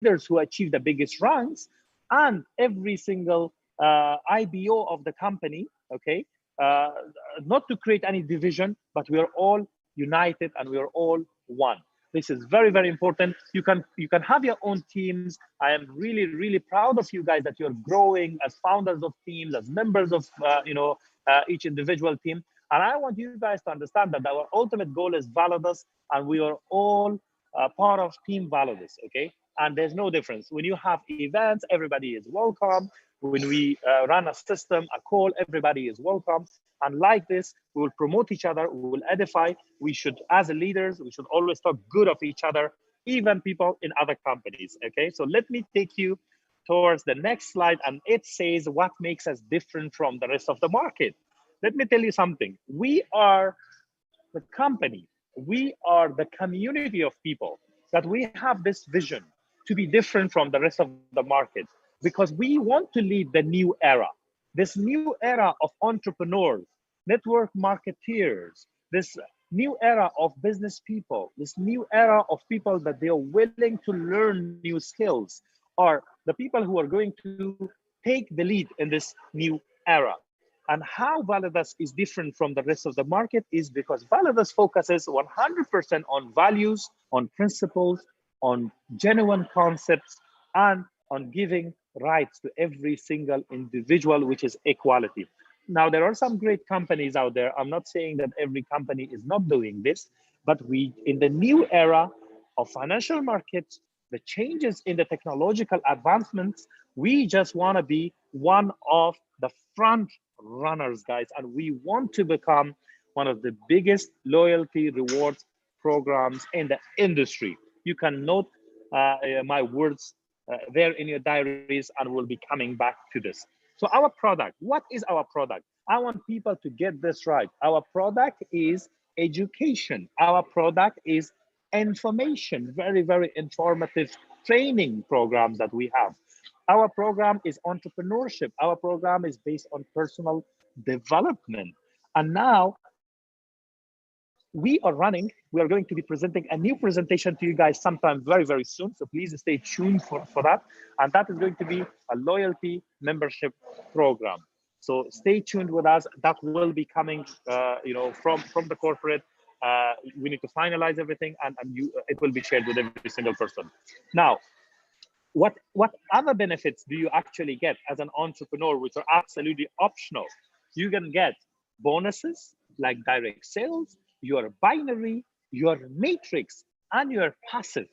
leaders who achieve the biggest ranks, and every single IBO of the company, okay? Not to create any division, but we are all united and we are all one. This is very, very important. You can have your own teams. I am really, really proud of you guys that you're growing as founders of teams, as members of each individual team. And I want you guys to understand that our ultimate goal is VALIDUS, and we are all part of Team VALIDUS, okay? And there's no difference. When you have events, everybody is welcome. When we run a system, a call, everybody is welcome. And like this, we will promote each other, we will edify. We should, as leaders, we should always talk good of each other, even people in other companies, okay? So let me take you towards the next slide, and it says what makes us different from the rest of the market. Let me tell you something. We are the company, we are the community of people that we have this vision to be different from the rest of the market, because we want to lead the new era. This new era of entrepreneurs, network marketeers, this new era of business people, this new era of people that they are willing to learn new skills, are the people who are going to take the lead in this new era. And how VALIDUS is different from the rest of the market is because VALIDUS focuses 100% on values, on principles, on genuine concepts, and on giving rights to every single individual, which is equality. Now, there are some great companies out there. I'm not saying that every company is not doing this, but we, in the new era of financial markets, the changes in the technological advancements, we just want to be one of the front runners, guys, and we want to become one of the biggest loyalty rewards programs in the industry. You can note my words there in your diaries, and we'll be coming back to this. So our product, what is our product? I want people to get this right. Our product is education. Our product is information, very, very informative training programs that we have. Our program is entrepreneurship. Our program is based on personal development. And now we are going to be presenting a new presentation to you guys sometime very, very soon. So please stay tuned for that. And that is going to be a loyalty membership program. So stay tuned with us. That will be coming from the corporate. We need to finalize everything, and it will be shared with every single person. Now, what other benefits do you actually get as an entrepreneur, which are absolutely optional? You can get bonuses like direct sales, your binary, your matrix, and your passive.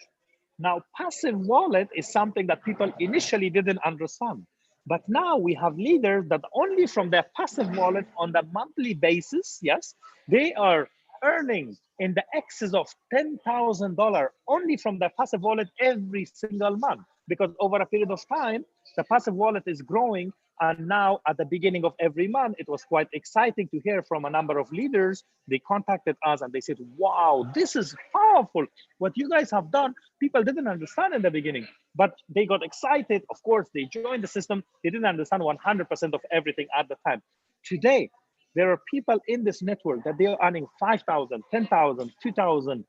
Now, passive wallet is something that people initially didn't understand. But now we have leaders that only from their passive wallet on the monthly basis, yes, they are earning in the excess of $10,000 only from their passive wallet every single month. Because over a period of time, the passive wallet is growing. And now at the beginning of every month, it was quite exciting to hear from a number of leaders. They contacted us and they said, wow, this is powerful. What you guys have done, people didn't understand in the beginning, but they got excited. Of course, they joined the system. They didn't understand 100% of everything at the time. Today, there are people in this network that they are earning 5,000, 10,000, 2,000,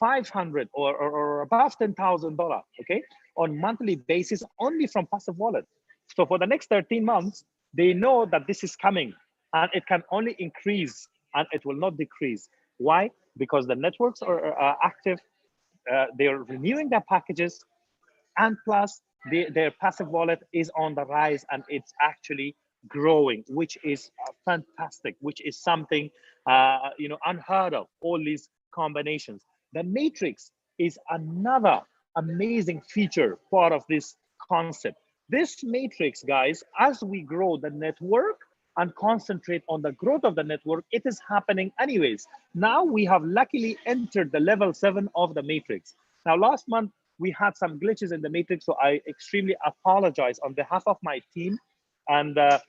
500 or above $10,000, okay, on monthly basis only from passive wallet. So for the next 13 months, they know that this is coming and it can only increase and it will not decrease. Why? Because the networks are active, they are renewing their packages, and plus their passive wallet is on the rise and it's actually growing, which is fantastic, which is something unheard of, all these combinations. The matrix is another amazing feature, part of this concept. This matrix, guys, as we grow the network and concentrate on the growth of the network, it is happening anyways. Now we have luckily entered the level 7 of the matrix. Now, last month, we had some glitches in the matrix, so I extremely apologize on behalf of my team, and that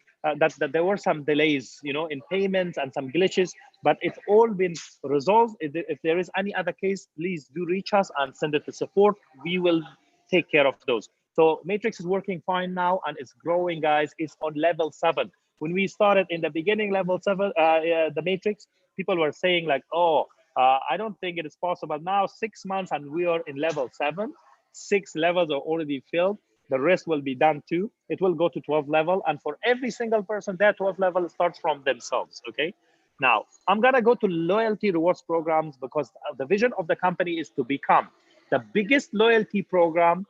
there were some delays, in payments and some glitches, but it's all been resolved. If there is any other case, please do reach us and send it to support. We will take care of those. So Matrix is working fine now and it's growing, guys. It's on level 7. When we started in the beginning, level 7, the Matrix, people were saying like, oh, I don't think it is possible. Now 6 months and we are in level 7. 6 levels are already filled. The rest will be done too. It will go to 12 level. And for every single person, their 12 level starts from themselves, okay? Now, I'm gonna go to loyalty rewards programs because the vision of the company is to become the biggest loyalty program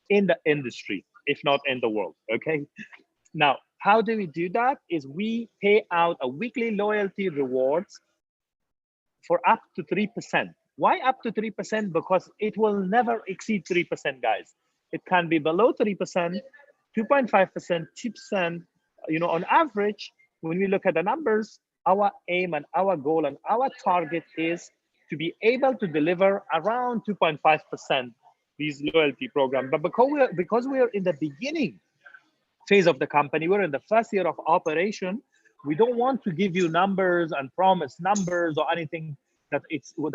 in the industry, if not in the world, okay? Now, how do we do that? Is we pay out a weekly loyalty rewards for up to 3%. Why up to 3%? Because it will never exceed 3%, guys. It can be below 3%, 2.5%, 2%. You know, on average, when we look at the numbers, our aim and our goal and our target is to be able to deliver around 2.5% these loyalty programs. But because we are in the beginning phase of the company, we're in the first year of operation, we don't want to give you numbers and promise numbers or anything that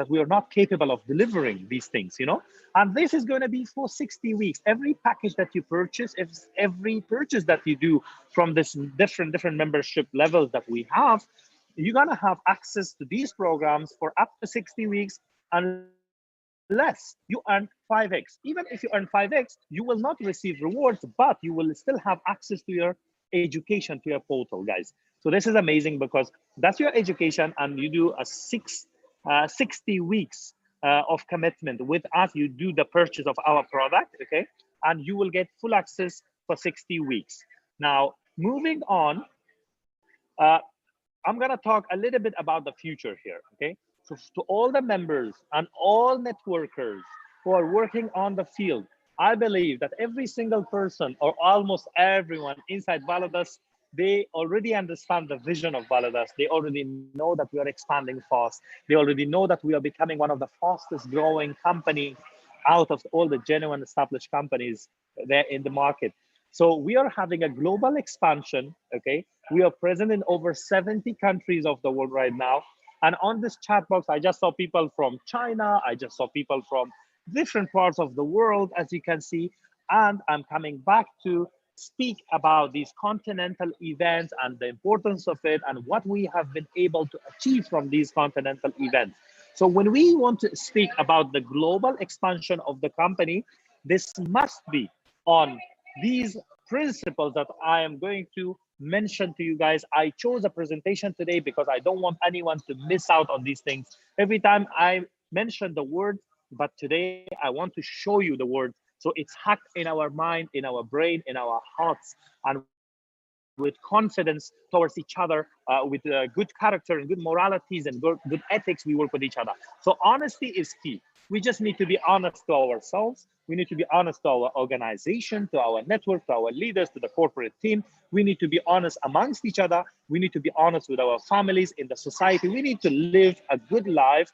we are not capable of delivering these things, you know. And this is going to be for 60 weeks. Every package that you purchase, every purchase that you do from this different membership levels that we have, you're going to have access to these programs for up to 60 weeks, unless you earn 5x. Even if you earn 5x, you will not receive rewards, but you will still have access to your education, to your portal, guys. So this is amazing because that's your education, and you do a 60 weeks of commitment with us. You do the purchase of our product, okay? And you will get full access for 60 weeks. Now, moving on, I'm gonna talk a little bit about the future here, okay? So to all the members and all networkers who are working on the field, I believe that every single person or almost everyone inside VALIDUS, they already understand the vision of VALIDUS. They already know that we are expanding fast. They already know that we are becoming one of the fastest growing companies out of all the genuine established companies there in the market. So we are having a global expansion, okay? We are present in over 70 countries of the world right now. And on this chat box, I just saw people from China. I just saw people from different parts of the world, as you can see. And I'm coming back to speak about these continental events and the importance of it and what we have been able to achieve from these continental events. So when we want to speak about the global expansion of the company, this must be on these principles that I am going to mention to you guys. I chose a presentation today because I don't want anyone to miss out on these things. Every time I mention the word, but today I want to show you the word. So it's hacked in our mind, in our brain, in our hearts, and with confidence towards each other, with good character and good moralities and good ethics, we work with each other. So honesty is key. We just need to be honest to ourselves. We need to be honest to our organization, to our network, to our leaders, to the corporate team. We need to be honest amongst each other. We need to be honest with our families, in the society. We need to live a good life,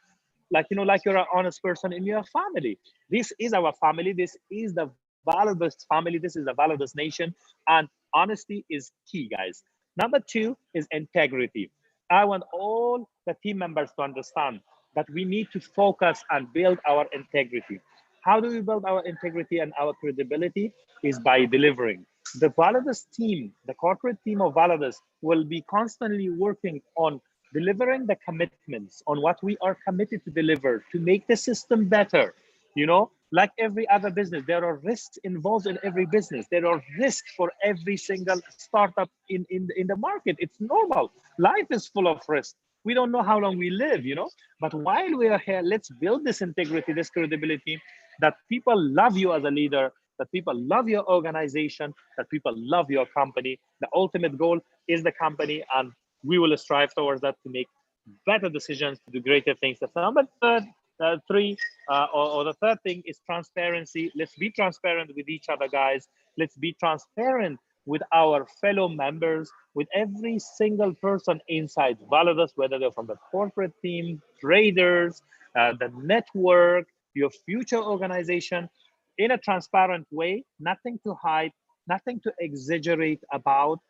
like, you know, like you're an honest person in your family. This is our family. This is the VALIDUS family. This is the VALIDUS nation. And honesty is key, guys. Number 2 is integrity. I want all the team members to understand that we need to focus and build our integrity. How do we build our integrity and our credibility? Is by delivering. The VALIDUS team, the corporate team of VALIDUS, will be constantly working on delivering the commitments on what we are committed to deliver to make the system better. You know, like every other business, there are risks involved in every business. There are risks for every single startup in the market. It's normal. Life is full of risks. We don't know how long we live, you know, but while we are here, let's build this integrity, this credibility, that people love you as a leader, that people love your organization, that people love your company. The ultimate goal is the company, and we will strive towards that to make better decisions, to do greater things. That's number 3, or the third thing is transparency. Let's be transparent with each other, guys. Let's be transparent with our fellow members, with every single person inside VALIDUS, whether they're from the corporate team, traders, the network, your future organization, in a transparent way, nothing to hide, nothing to exaggerate about.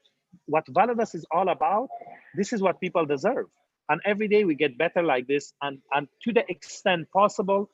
What VALIDUS is all about, this is what people deserve. And every day we get better like this. And to the extent possible,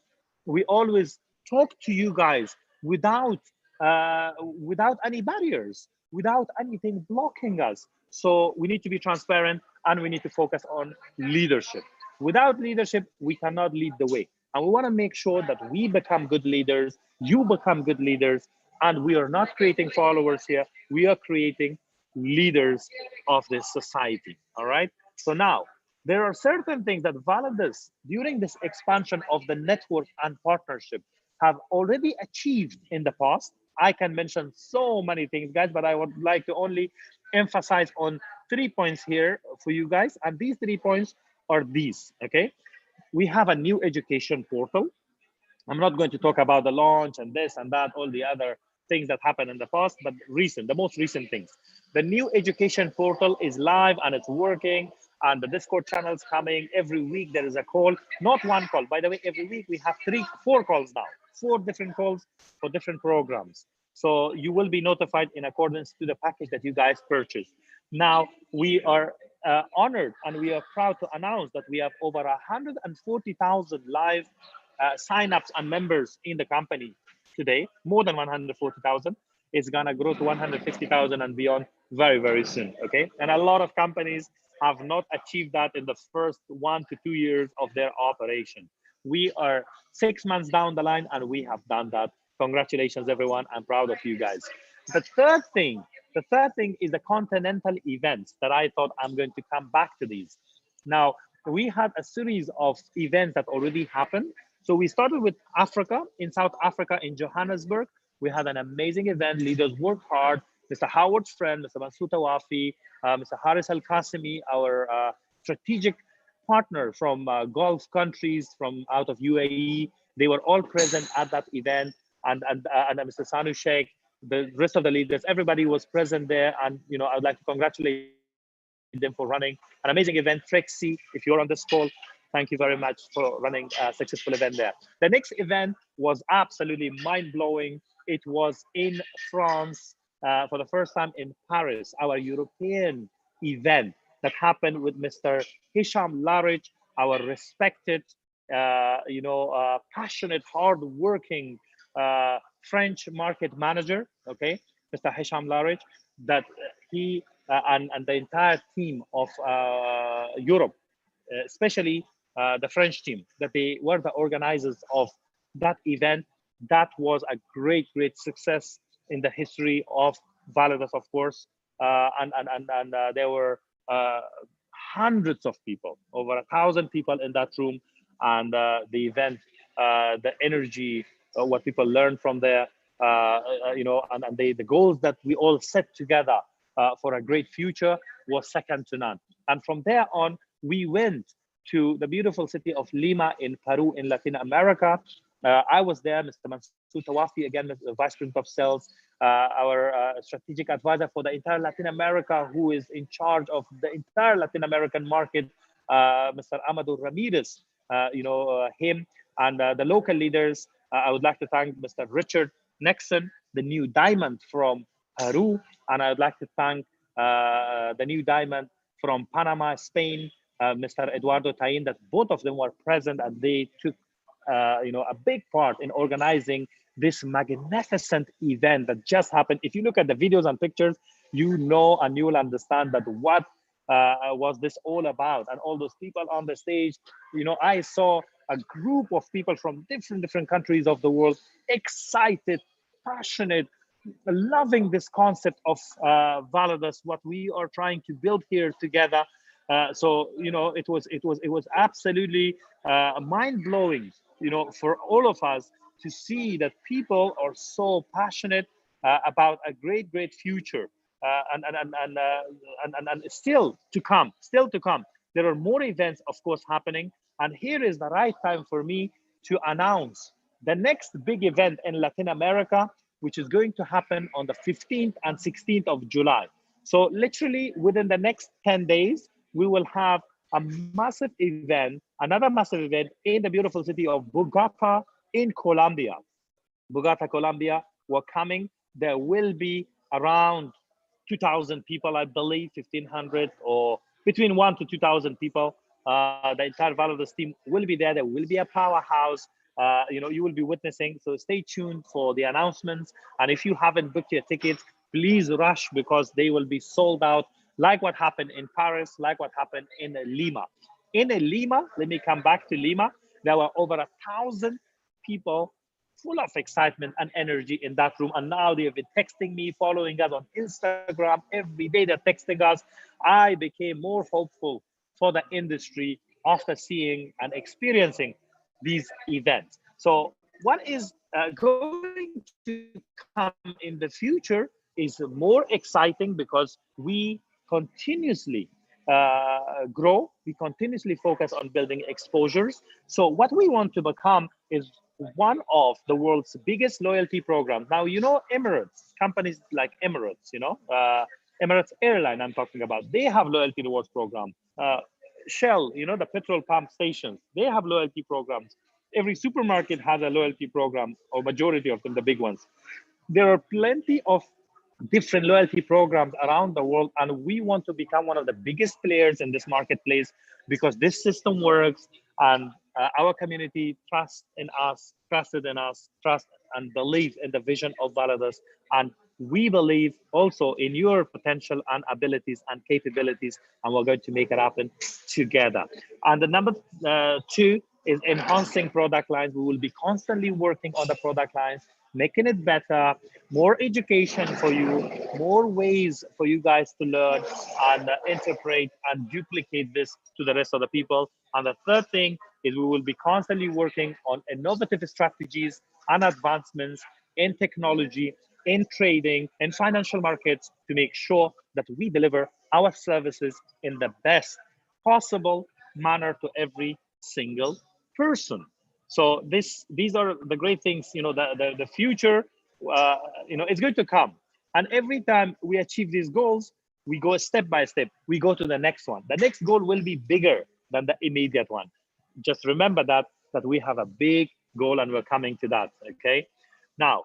we always talk to you guys without any barriers, without anything blocking us. So we need to be transparent, and we need to focus on leadership. Without leadership, we cannot lead the way. And we want to make sure that we become good leaders, you become good leaders, and we are not creating followers here. We are creating leaders of this society. All right. So now there are certain things that Validus, during this expansion of the network and partnership, have already achieved in the past. I can mention so many things, guys, but I would like to only emphasize on 3 points here for you guys. And these 3 points are these, okay? We have a new education portal. I'm not going to talk about the launch and this and that, all the other things that happened in the past, but the most recent things. The new education portal is live and it's working, and the Discord channel is coming. Every week there is a call, not one call. By the way, every week we have 4 calls now, 4 different calls for different programs. So you will be notified in accordance to the package that you guys purchased. Now, we are honored and we are proud to announce that we have over 140,000 live signups and members in the company today, more than 140,000. It's gonna grow to 150,000 and beyond very, very soon, okay? And a lot of companies have not achieved that in the first 1 to 2 years of their operation. We are 6 months down the line and we have done that. Congratulations, everyone. I'm proud of you guys. The third thing is the continental events that I thought I'm going to come back to these. Now, we had a series of events that already happened. So we started with Africa, in South Africa, in Johannesburg. We had an amazing event. Leaders worked hard. Mr. Howard's friend, Mr. Mansour Tawafi, Mr. Haris Al-Qasimi, our strategic partner from Gulf countries from out of UAE. They were all present at that event. And Mr. Sanu Sheikh, the rest of the leaders, everybody was present there. And, you know, I would like to congratulate them for running an amazing event. Trixie, if you're on this call, thank you very much for running a successful event there. The next event was absolutely mind-blowing. It was in France for the first time in Paris, our European event that happened with Mr. Hisham Larich, our respected, passionate, hard-working French market manager, okay, Mr. Hisham Larich, that he and the entire team of Europe, especially the French team, that they were the organizers of that event. That was a great, great success in the history of Validus, of course. And there were hundreds of people, over 1,000 people in that room. And the event, the energy, what people learned from there, and the goals that we all set together for a great future was second to none. And from there on, we went to the beautiful city of Lima in Peru, in Latin America. I was there, Mr. Mansour Tawafi, again, the Vice President of Sales, our strategic advisor for the entire Latin America, who is in charge of the entire Latin American market, Mr. Amadou Ramirez, him and the local leaders. I would like to thank Mr. Richard Nixon, the new diamond from Peru, and I would like to thank the new diamond from Panama, Spain, Mr. Eduardo Tain, that both of them were present and they took a big part in organizing this magnificent event that just happened. If you look at the videos and pictures, you know and you will understand that what was this all about. And all those people on the stage, I saw a group of people from different countries of the world, excited, passionate, loving this concept of Validus, what we are trying to build here together. So it was absolutely mind-blowing, for all of us to see that people are so passionate about a great future, and still to come. There are more events, of course, happening, and here is the right time for me to announce the next big event in Latin America, which is going to happen on the 15th and 16th of July. So literally within the next 10 days, we will have a massive event, another massive event in the beautiful city of Bogota in Colombia. Bogota, Colombia, we're coming. There will be around 2,000 people, I believe, 1,500 or between 1,000 to 2,000 people. The entire Validus team will be there. There will be a powerhouse. You will be witnessing. So stay tuned for the announcements. And if you haven't booked your tickets, please rush, because they will be sold out, like what happened in Paris, like what happened in Lima. In Lima, let me come back to Lima. There were over 1,000 people full of excitement and energy in that room. And now they have been texting me, following us on Instagram. Every day they're texting us. I became more hopeful for the industry after seeing and experiencing these events. So what is going to come in the future is more exciting because we continuously grow. We continuously focus on building exposures. So what we want to become is one of the world's biggest loyalty programs. Now, you know, Emirates, companies like Emirates, you know, Emirates Airline I'm talking about, they have loyalty rewards program. Shell, you know, the petrol pump stations, they have loyalty programs. Every supermarket has a loyalty program, or majority of them, the big ones. There are plenty of different loyalty programs around the world, and we want to become one of the biggest players in this marketplace because this system works, and our community trusted in us, trust and believe in the vision of Validus, and we believe also in your potential and abilities and capabilities, and we're going to make it happen together. And the number two is enhancing product lines. We will be constantly working on the product lines, making it better, more education for you, more ways for you guys to learn and interpret and duplicate this to the rest of the people. And the third thing is we will be constantly working on innovative strategies and advancements in technology, in trading, in financial markets to make sure that we deliver our services in the best possible manner to every single person. So these are the great things, you know, the future, you know, it's going to come. And every time we achieve these goals, we go step by step, we go to the next one. The next goal will be bigger than the immediate one. Just remember that we have a big goal and we're coming to that, okay? Now,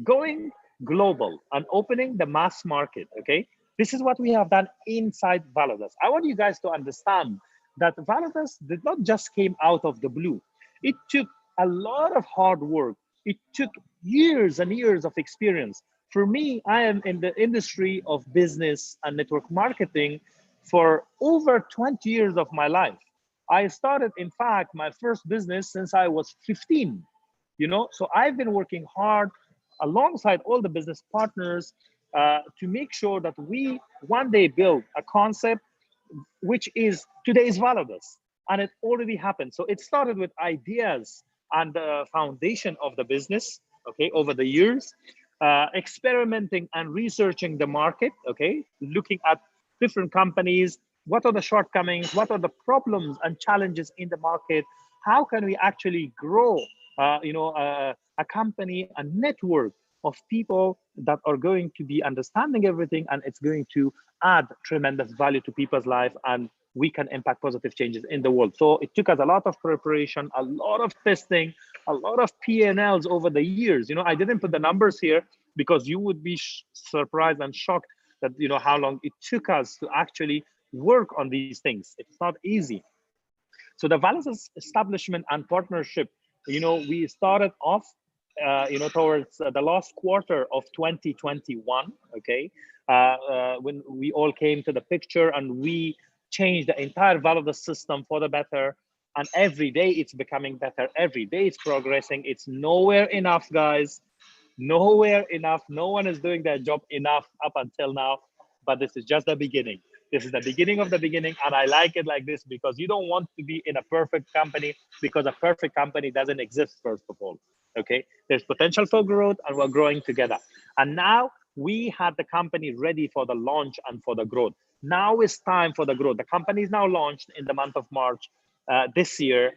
going global and opening the mass market, okay? This is what we have done inside Validus. I want you guys to understand that Validus did not just came out of the blue. It took a lot of hard work. It took years and years of experience. For me, I am in the industry of business and network marketing for over 20 years of my life. I started, in fact, my first business since I was 15, you know? So I've been working hard alongside all the business partners to make sure that we one day build a concept which is today's Validus, and it already happened. So it started with ideas and the foundation of the business, okay, over the years, experimenting and researching the market, okay, looking at different companies, what are the shortcomings, what are the problems and challenges in the market, how can we actually grow, you know, a company, a network of people that are going to be understanding everything, and it's going to add tremendous value to people's life, and we can impact positive changes in the world. So it took us a lot of preparation, a lot of testing, a lot of P&Ls over the years. You know, I didn't put the numbers here because you would be surprised and shocked that, you know, how long it took us to actually work on these things. It's not easy. So the Validus establishment and partnership, you know, we started off, you know, towards the last quarter of 2021, okay, when we all came to the picture and we changed the entire Validus system for the better. And every day it's becoming better. Every day it's progressing. It's nowhere enough, guys. Nowhere enough. No one is doing their job enough up until now. But this is just the beginning. This is the beginning of the beginning. And I like it like this because you don't want to be in a perfect company, because a perfect company doesn't exist, first of all. Okay, there's potential for growth and we're growing together. And now we had the company ready for the launch and for the growth. Now it's time for the growth. The company is now launched in the month of March this year,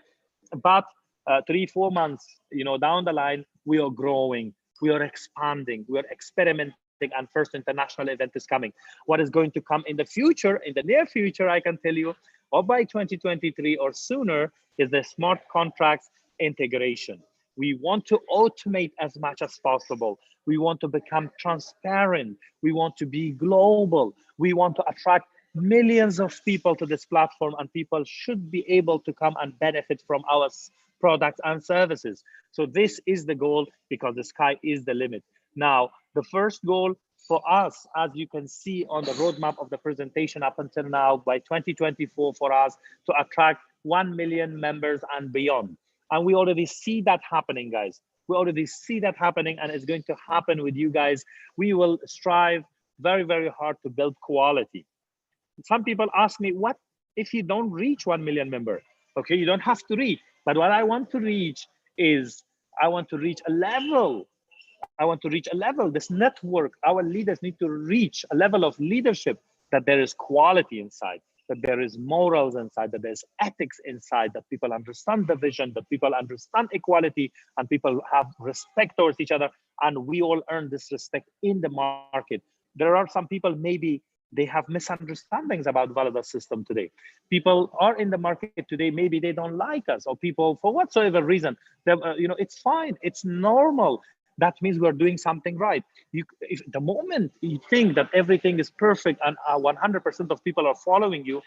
but 3-4 months, you know, down the line, we are growing, we are expanding, we are experimenting, and first international event is coming. What is going to come in the future, in the near future, I can tell you, or by 2023 or sooner, is the smart contracts integration. We want to automate as much as possible. We want to become transparent. We want to be global. We want to attract millions of people to this platform, and people should be able to come and benefit from our products and services. So this is the goal, because the sky is the limit. Now, the first goal for us, as you can see on the roadmap of the presentation up until now, by 2024 for us to attract 1 million members and beyond. And we already see that happening, guys. We already see that happening, and it's going to happen with you guys. We will strive very, very hard to build quality. Some people ask me, what if you don't reach 1 million members? Okay, you don't have to reach. But what I want to reach is, I want to reach a level. I want to reach a level. This network, our leaders need to reach a level of leadership that there is quality inside, that there is morals inside, that there's ethics inside, that people understand the vision, that people understand equality, and people have respect towards each other. And we all earn this respect in the market. There are some people, maybe they have misunderstandings about VALIDUS system today. People are in the market today, maybe they don't like us, or people, for whatsoever reason, it's fine, it's normal. That means we're doing something right. If the moment you think that everything is perfect and 100% of people are following you,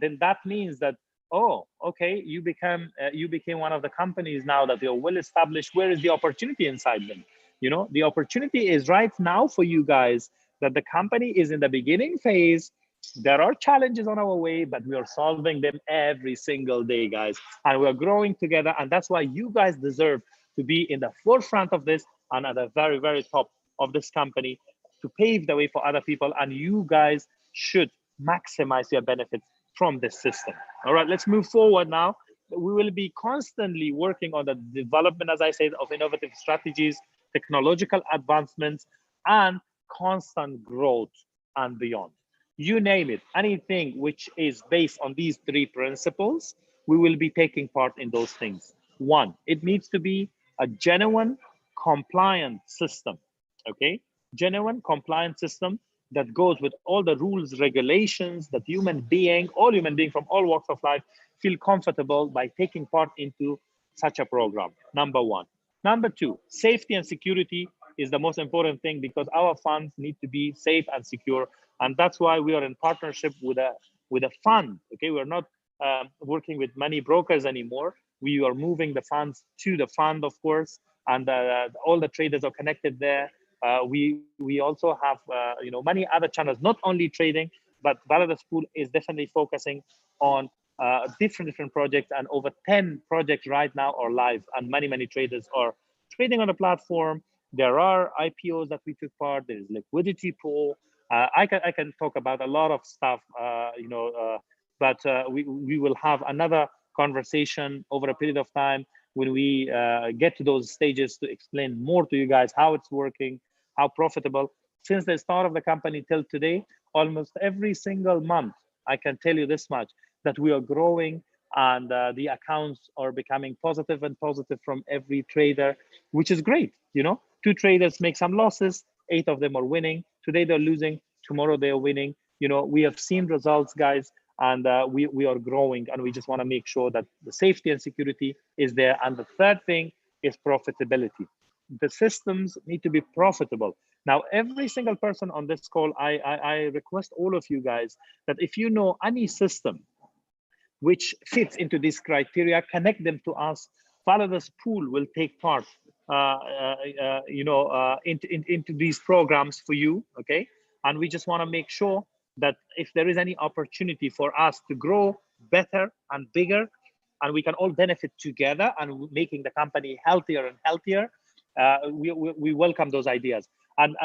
then that means that, oh, okay, you became one of the companies now that you're well established. Where is the opportunity inside them? The opportunity is right now for you guys, that the company is in the beginning phase. There are challenges on our way, but we are solving them every single day, guys. And we're growing together. And that's why you guys deserve to be in the forefront of this and at the very, very top of this company, to pave the way for other people. And you guys should maximize your benefits from this system. All right, let's move forward now. We will be constantly working on the development, as I said, of innovative strategies, technological advancements, and constant growth and beyond. You name it, anything which is based on these three principles, we will be taking part in those things. One, it needs to be a genuine compliant system, okay? Genuine compliant system that goes with all the rules, regulations that all human beings from all walks of life feel comfortable by taking part into such a program, number one. Number two, safety and security is the most important thing, because our funds need to be safe and secure. And that's why we are in partnership with a fund, okay? We're not working with money brokers anymore. We are moving the funds to the fund, of course, and all the traders are connected there. We also have many other channels, not only trading, but VALIDUS Pool is definitely focusing on different projects, and over 10 projects right now are live, and many traders are trading on the platform. There are IPOs that we took part. There is liquidity pool. I can talk about a lot of stuff, but we will have another conversation over a period of time when we get to those stages to explain more to you guys how it's working, how profitable. Since the start of the company till today, almost every single month, I can tell you this much, that we are growing, and the accounts are becoming positive from every trader, which is great. 2 traders make some losses, 8 of them are winning. Today they're losing, tomorrow they're winning. We have seen results, guys, and we are growing, and we just want to make sure that the safety and security is there. And the third thing is profitability. The systems need to be profitable. Now, every single person on this call, I request all of you guys that if you know any system which fits into these criteria, connect them to us. VALIDUS Pool will take part into these programs for you, okay? And we just want to make sure that if there is any opportunity for us to grow better and bigger, and we can all benefit together and making the company healthier and healthier, we welcome those ideas. And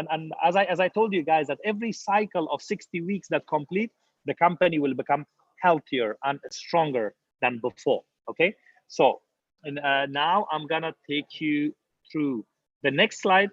as I told you guys, that every cycle of 60 weeks that complete, the company will become healthier and stronger than before, okay? So now I'm gonna take you through the next slide,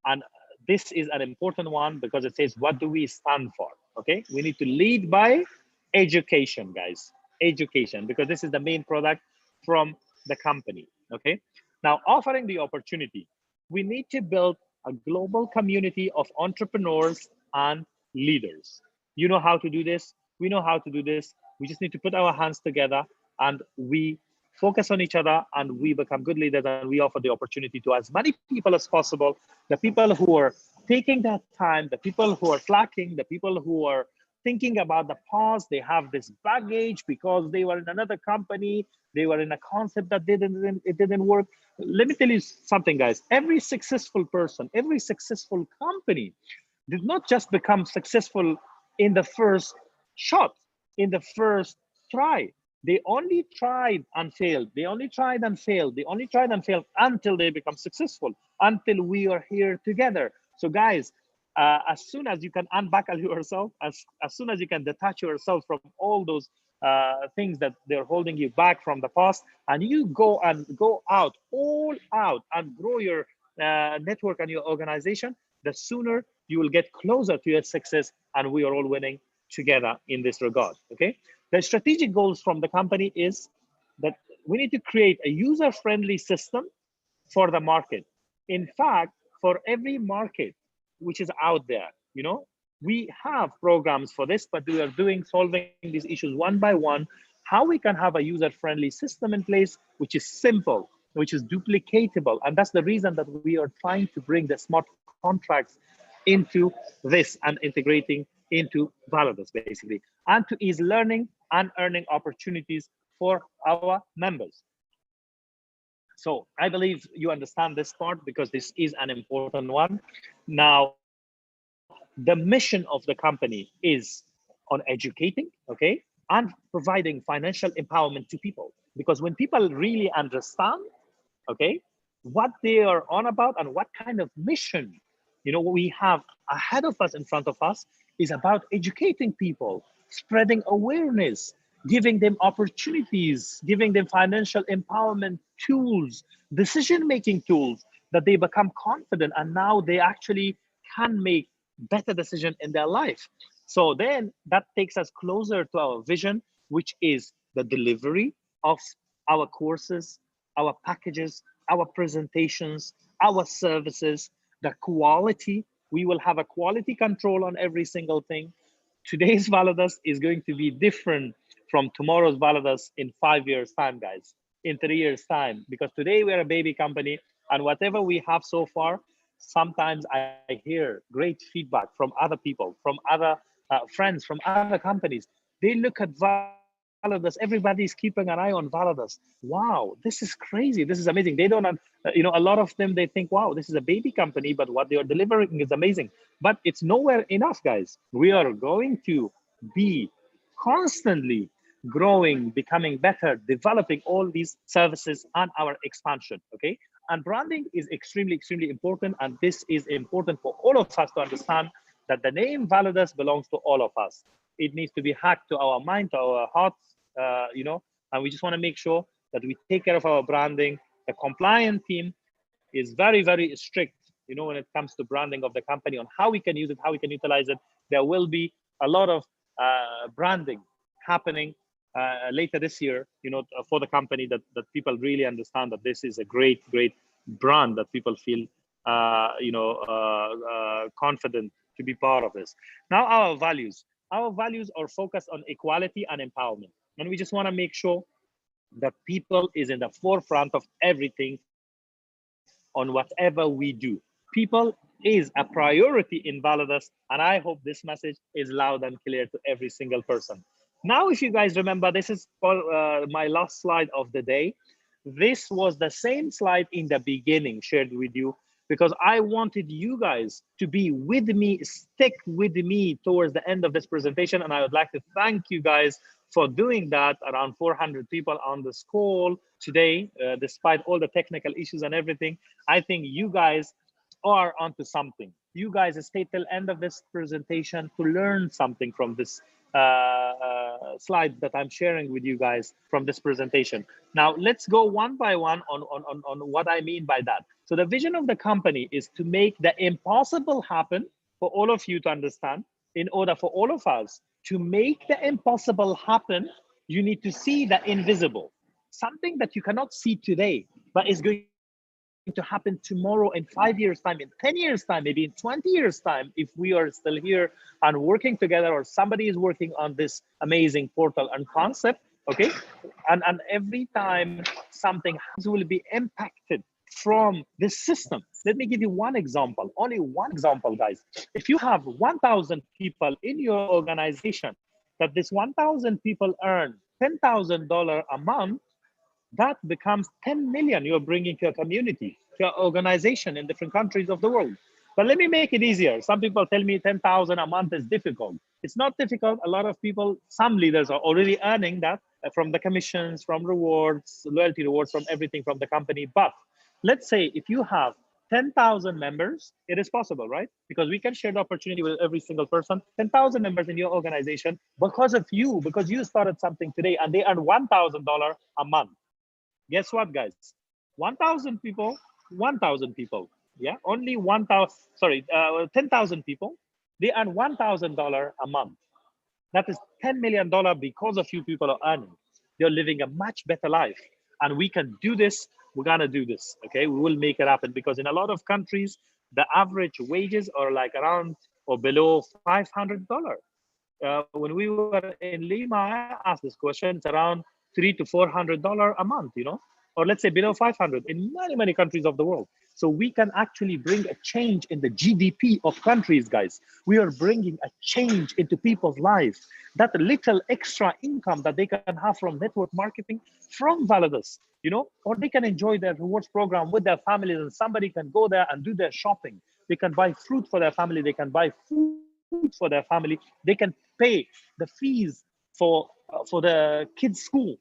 and this is an important one because it says, what do we stand for, okay? We need to lead by education, guys, education, because this is the main product from the company, okay? Now, offering the opportunity, we need to build a global community of entrepreneurs and leaders. You know how to do this. We know how to do this. We just need to put our hands together, and we focus on each other, and we become good leaders, and we offer the opportunity to as many people as possible. The people who are taking that time, the people who are slacking, the people who are thinking about the past, they have this baggage because they were in another company, they were in a concept that didn't work. Let me tell you something, guys. Every successful person, every successful company did not just become successful in the first shot, in the first try. They only tried and failed. They only tried and failed. They only tried and failed until they become successful, until we are here together. So guys, as soon as you can unbuckle yourself, as soon as you can detach yourself from all those things that they're holding you back from the past, and you go out, all out, and grow your network and your organization, the sooner you will get closer to your success, and we are all winning together in this regard. Okay, the strategic goals from the company is that we need to create a user-friendly system for the market. In fact, for every market which is out there, you know, we have programs for this, but we are solving these issues one by one. How we can have a user-friendly system in place, which is simple, which is duplicatable. And that's the reason that we are trying to bring the smart contracts into this and integrating into VALIDUS, basically, and to ease learning and earning opportunities for our members. So I believe you understand this part, because this is an important one. Now, the mission of the company is on educating, okay, and providing financial empowerment to people. Because when people really understand, okay, what they are on about and what kind of mission, you know, what we have ahead of us, in front of us, is about educating people, spreading awareness, giving them opportunities, giving them financial empowerment tools, decision-making tools, that they become confident, and now they actually can make better decisions in their life. So then that takes us closer to our vision, which is the delivery of our courses, our packages, our presentations, our services, the quality. We will have a quality control on every single thing. Today's VALIDUS is going to be different from tomorrow's VALIDUS in 5 years' time, guys, in 3 years' time, because today we're a baby company, and whatever we have so far, sometimes I hear great feedback from other people, from other friends, from other companies. They look at VALIDUS, everybody's keeping an eye on VALIDUS. Wow, this is crazy, this is amazing. They don't, you know, a lot of them, they think, wow, this is a baby company, but what they are delivering is amazing. But it's nowhere enough, guys. We are going to be constantly growing, becoming better, developing all these services and our expansion, okay? And branding is extremely, extremely important. And this is important for all of us to understand that the name VALIDUS belongs to all of us. It needs to be hacked to our mind, to our hearts, you know, and we just want to make sure that we take care of our branding. The compliance team is very, very strict, you know, when it comes to branding of the company, on how we can use it, how we can utilize it. There will be a lot of branding happening later this year, you know, for the company, that people really understand that this is a great, great brand, that people feel, you know, confident to be part of this. Now, our values are focused on equality and empowerment. And we just want to make sure that people is in the forefront of everything on whatever we do. People is a priority in VALIDUS, and I hope this message is loud and clear to every single person. Now, if you guys remember, this is my last slide of the day. This was the same slide in the beginning shared with you, because I wanted you guys to be with me, stick with me towards the end of this presentation. And I would like to thank you guys for doing that. Around 400 people on this call today, despite all the technical issues and everything. I think you guys are onto something. You guys stay till end of this presentation to learn something from this slide that I'm sharing with you guys from this presentation. Now, let's go one by one on what I mean by that. So the vision of the company is to make the impossible happen for all of you to understand. In order for all of us to make the impossible happen, you need to see the invisible, something that you cannot see today, but is going to happen tomorrow, in 5 years' time, in 10 years' time, maybe in 20 years' time, if we are still here and working together, or somebody is working on this amazing portal and concept, okay? And every time something will be impacted from this system. Let me give you one example, only one example, guys. If you have 1,000 people in your organization, that this 1,000 people earn $10,000 a month, that becomes 10 million you're bringing to a community, to an organization in different countries of the world. But let me make it easier. Some people tell me 10,000 a month is difficult. It's not difficult. A lot of people, some leaders are already earning that. from the commissions, from rewards, loyalty rewards, from everything from the company. But let's say if you have 10,000 members, it is possible, right? Because we can share the opportunity with every single person. 10,000 members in your organization because of you, because you started something today and they earn $1,000 a month. Guess what, guys? 1,000 people, 1,000 people, yeah? Only 1,000, sorry, 10,000 people, they earn $1,000 a month. That is $10 million because a few people are earning. They're living a much better life. And we can do this. We're gonna do this, okay? We will make it happen because in a lot of countries, the average wages are like around or below $500. When we were in Lima, I asked this question, it's around $300 to $400 a month, you know? Or let's say below 500 in many, many countries of the world. So we can actually bring a change in the GDP of countries, guys. We are bringing a change into people's lives. That little extra income that they can have from network marketing, from VALIDUS, you know, or they can enjoy their rewards program with their families and somebody can go there and do their shopping. They can buy fruit for their family. They can buy food for their family. They can pay the fees for the kids' school.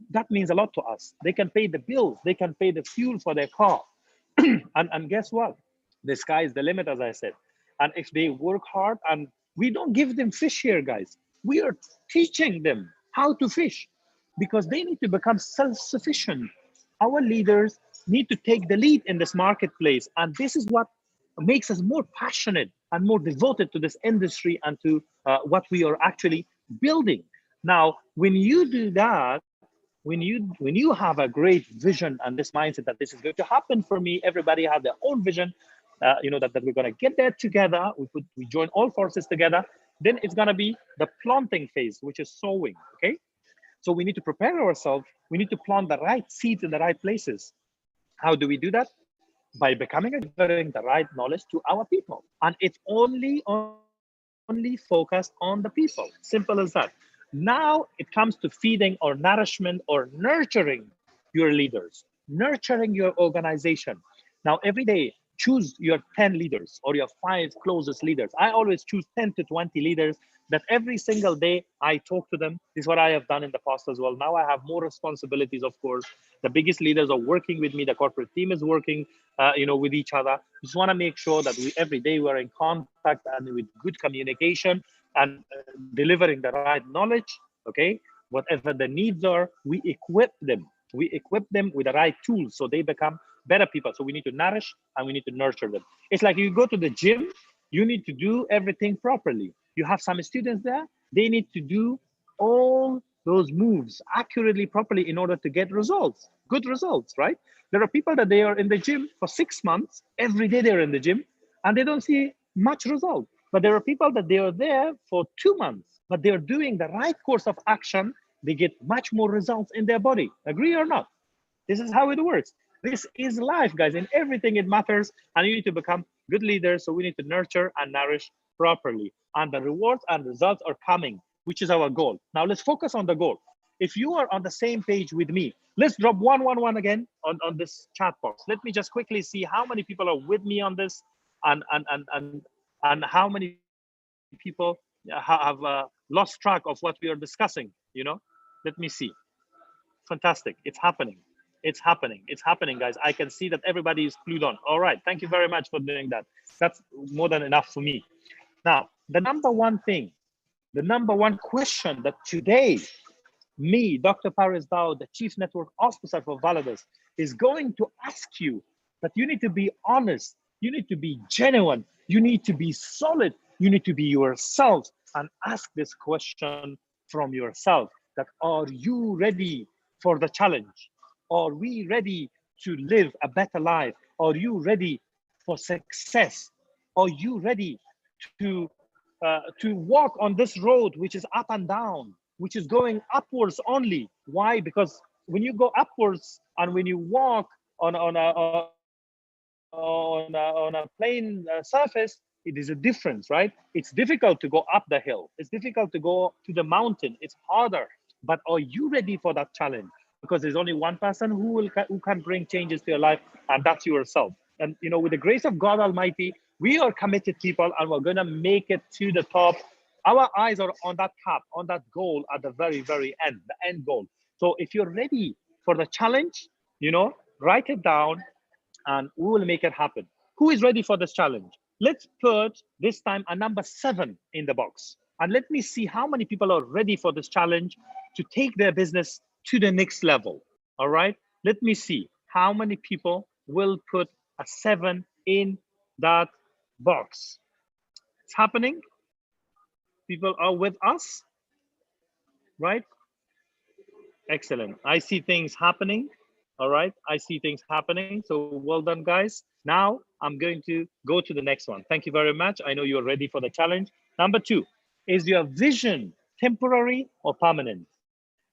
That means a lot to us. They can pay the bills. They can pay the fuel for their car. and guess what? The sky is the limit, as I said. And if they work hard, and we don't give them fish here, guys. We are teaching them how to fish because they need to become self-sufficient. Our leaders need to take the lead in this marketplace. And this is what makes us more passionate and more devoted to this industry and to what we are actually building. Now, when you do that, when you have a great vision and this mindset that this is going to happen for me, everybody have their own vision, you know, that we're going to get there together, we join all forces together, then it's going to be the planting phase, which is sowing. Okay, so we need to prepare ourselves. We need to plant the right seeds in the right places. How do we do that? By becoming and delivering the right knowledge to our people. And it's only focused on the people. Simple as that. Now it comes to feeding or nourishment or nurturing your leaders, nurturing your organization. Now, every day, choose your 10 leaders or your 5 closest leaders. I always choose 10 to 20 leaders that every single day I talk to them. This is what I have done in the past as well. Now I have more responsibilities, of course. The biggest leaders are working with me. The corporate team is working, you know, with each other. Just want to make sure that every day we're in contact and with good communication and delivering the right knowledge. Okay, whatever the needs are, we equip them. We equip them with the right tools so they become better people. So we need to nourish and we need to nurture them. It's like you go to the gym, you need to do everything properly. You have some students there, they need to do all those moves accurately, properly in order to get results, good results, right? There are people that they are in the gym for 6 months, every day they're in the gym and they don't see much result. But there are people that they are there for 2 months, but they're doing the right course of action. They get much more results in their body. Agree or not? This is how it works. This is life, guys. In everything, it matters. And you need to become good leaders. So we need to nurture and nourish properly. And the rewards and results are coming, which is our goal. Now, let's focus on the goal. If you are on the same page with me, let's drop 111 again on this chat box. Let me just quickly see how many people are with me on this and how many people have lost track of what we are discussing, you know? Let me see. Fantastic. It's happening. It's happening. It's happening, guys. I can see that everybody is clued on. All right. Thank you very much for doing that. That's more than enough for me. Now, the number one thing, the number one question that today, me, Dr. Paris Dao, the Chief Network Officer for VALIDUS, is going to ask you that you need to be honest. You need to be genuine. You need to be solid. You need to be yourself and ask this question from yourself that are you ready for the challenge? Are we ready to live a better life? Are you ready for success? Are you ready to walk on this road, which is up and down, which is going upwards only? Why? Because when you go upwards and when you walk on a plain surface, it is a difference, right? It's difficult to go up the hill. It's difficult to go to the mountain. It's harder. But are you ready for that challenge? Because there's only one person who can bring changes to your life, and that's yourself. And you know, with the grace of God Almighty, we are committed people, and we're gonna make it to the top Our eyes are on that cap, on that goal at the very, very end, the end goal. So if you're ready for the challenge, write it down and we will make it happen. Who is ready for this challenge? Let's put this time a number 7 in the box. And let me see how many people are ready for this challenge to take their business to the next level. All right, let me see how many people will put a 7 in that box. It's happening. People are with us, right? Excellent. I see things happening. All right, I see things happening. So well done, guys. Now I'm going to go to the next one. Thank you very much. I know you're ready for the challenge. Number 2, is your vision temporary or permanent?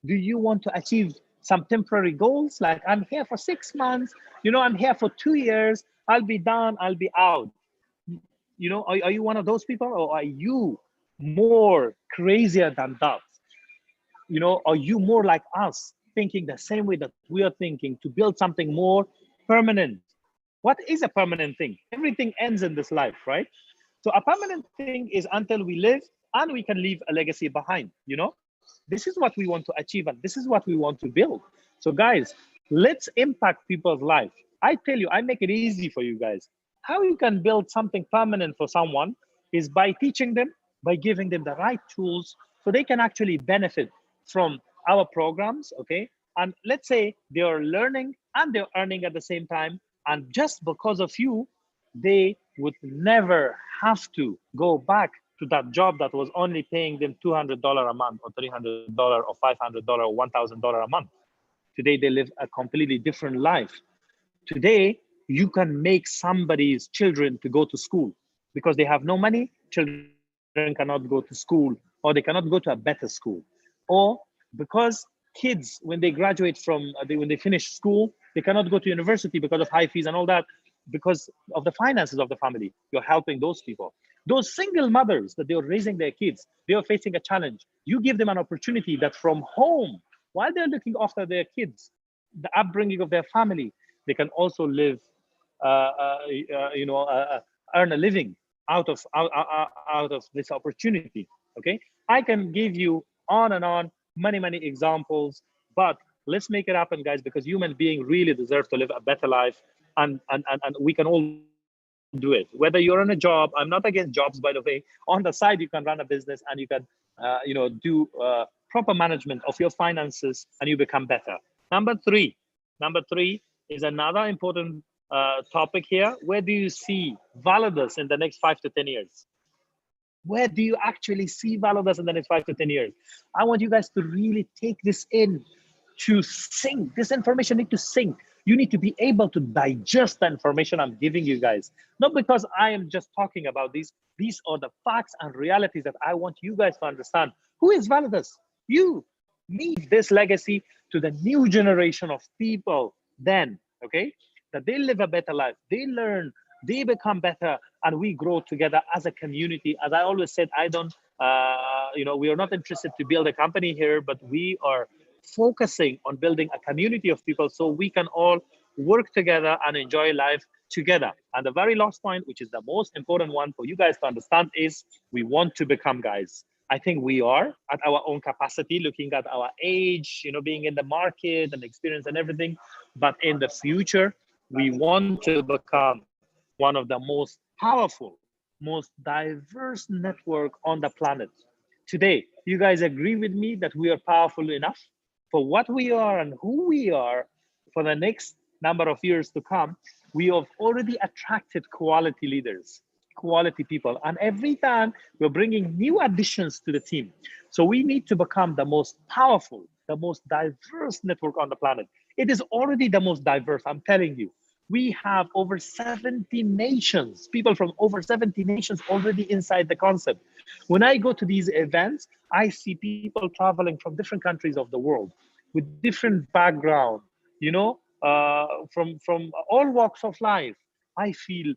Do you want to achieve some temporary goals? Like, I'm here for 6 months, I'm here for 2 years, I'll be done, I'll be out. Are you one of those people, or are you more crazier than that? Are you more like us, thinking the same way that we are thinking, to build something more permanent? What is a permanent thing? Everything ends in this life, right? So a permanent thing is until we live and we can leave a legacy behind. This is what we want to achieve and this is what we want to build. So guys, let's impact people's life. I tell you, I make it easy for you guys. How you can build something permanent for someone is by teaching them, by giving them the right tools so they can actually benefit from our programs, okay? And let's say they are learning and they're earning at the same time, and just because of you, they would never have to go back to that job that was only paying them $200 a month or $300 or $500 or $1,000 a month. Today, they live a completely different life. Today, you can make somebody's children to go to school because they have no money. Children cannot go to school, or they cannot go to a better school. Or because kids, when they graduate from, when they finish school, they cannot go to university because of high fees and all that, because of the finances of the family. You're helping those people. Those single mothers that they're raising their kids, they are facing a challenge. You give them an opportunity that from home, while they're looking after their kids, the upbringing of their family, they can also live, earn a living out of this opportunity. Okay, I can give you on and on many examples, but let's make it happen, guys, because human beings really deserve to live a better life, and we can all do it. Whether you're on a job, I'm not against jobs, by the way. On the side, you can run a business and you can do proper management of your finances, and you become better. Number three is another important topic here. Where do you see VALIDUS in the next 5 to 10 years? Where do you actually see VALIDUS in the next 5 to 10 years? I want you guys to really take this in, to sink. This information needs to sink. You need to be able to digest the information I'm giving you guys. Not because I am just talking about these. These are the facts and realities that I want you guys to understand. Who is VALIDUS? You. Leave this legacy to the new generation of people then, okay? That they live a better life. They learn, they become better, and we grow together as a community. As I always said, I don't, we are not interested to build a company here, but we are focusing on building a community of people so we can all work together and enjoy life together. And the very last point, which is the most important one for you guys to understand, is we want to become, guys. I think we are at our own capacity, looking at our age, being in the market and experience and everything. But in the future, we want to become one of the most powerful, most diverse network on the planet. Today, you guys agree with me that we are powerful enough for what we are and who we are for the next number of years to come? We have already attracted quality leaders, quality people, and every time we're bringing new additions to the team. So we need to become the most powerful, the most diverse network on the planet. It is already the most diverse, I'm telling you. We have over 70 nations, people from over 70 nations already inside the concept. When I go to these events, I see people traveling from different countries of the world with different background, from all walks of life. I feel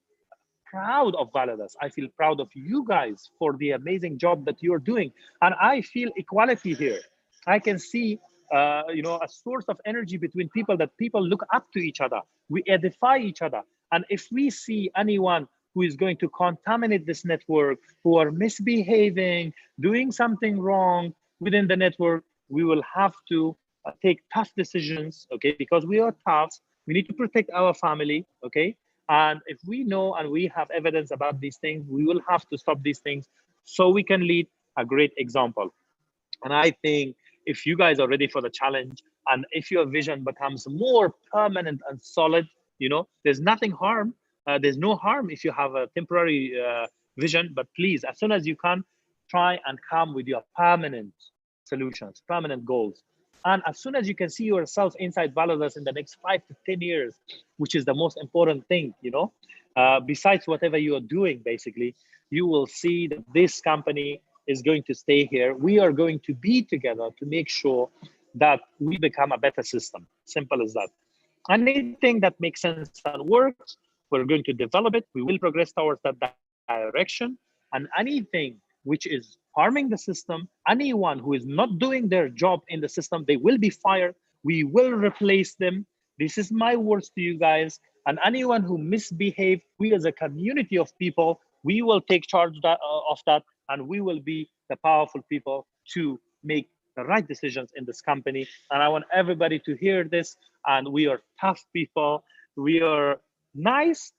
proud of VALIDUS. I feel proud of you guys for the amazing job that you're doing. And I feel equality here. I can see a source of energy between people, that people look up to each other. We edify each other. And if we see anyone who is going to contaminate this network, who are misbehaving, doing something wrong within the network, we will have to take tough decisions, okay? Because we are tough, we need to protect our family, okay? And if we know and we have evidence about these things, we will have to stop these things so we can lead a great example. And I think if you guys are ready for the challenge, and if your vision becomes more permanent and solid, you know, there's nothing harm. There's no harm if you have a temporary vision, but please, as soon as you can, try and come with your permanent solutions, permanent goals. And as soon as you can see yourself inside VALIDUS in the next 5 to 10 years, which is the most important thing, you know, besides whatever you are doing, basically, you will see that this company is going to stay here. We are going to be together to make sure that we become a better system. Simple as that. Anything that makes sense and works, we're going to develop it. We will progress towards that direction. And anything which is harming the system, anyone who is not doing their job in the system, they will be fired. We will replace them. This is my words to you guys. And anyone who misbehaves, we as a community of people, we will take charge of that, and we will be the powerful people to make the right decisions in this company. And I want everybody to hear this. And we are tough people. We are nice.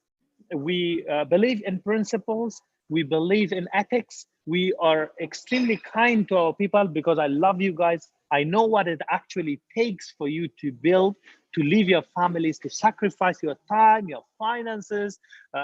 We believe in principles. We believe in ethics. We are extremely kind to our people because I love you guys. I know what it actually takes for you to build, to leave your families, to sacrifice your time, your finances.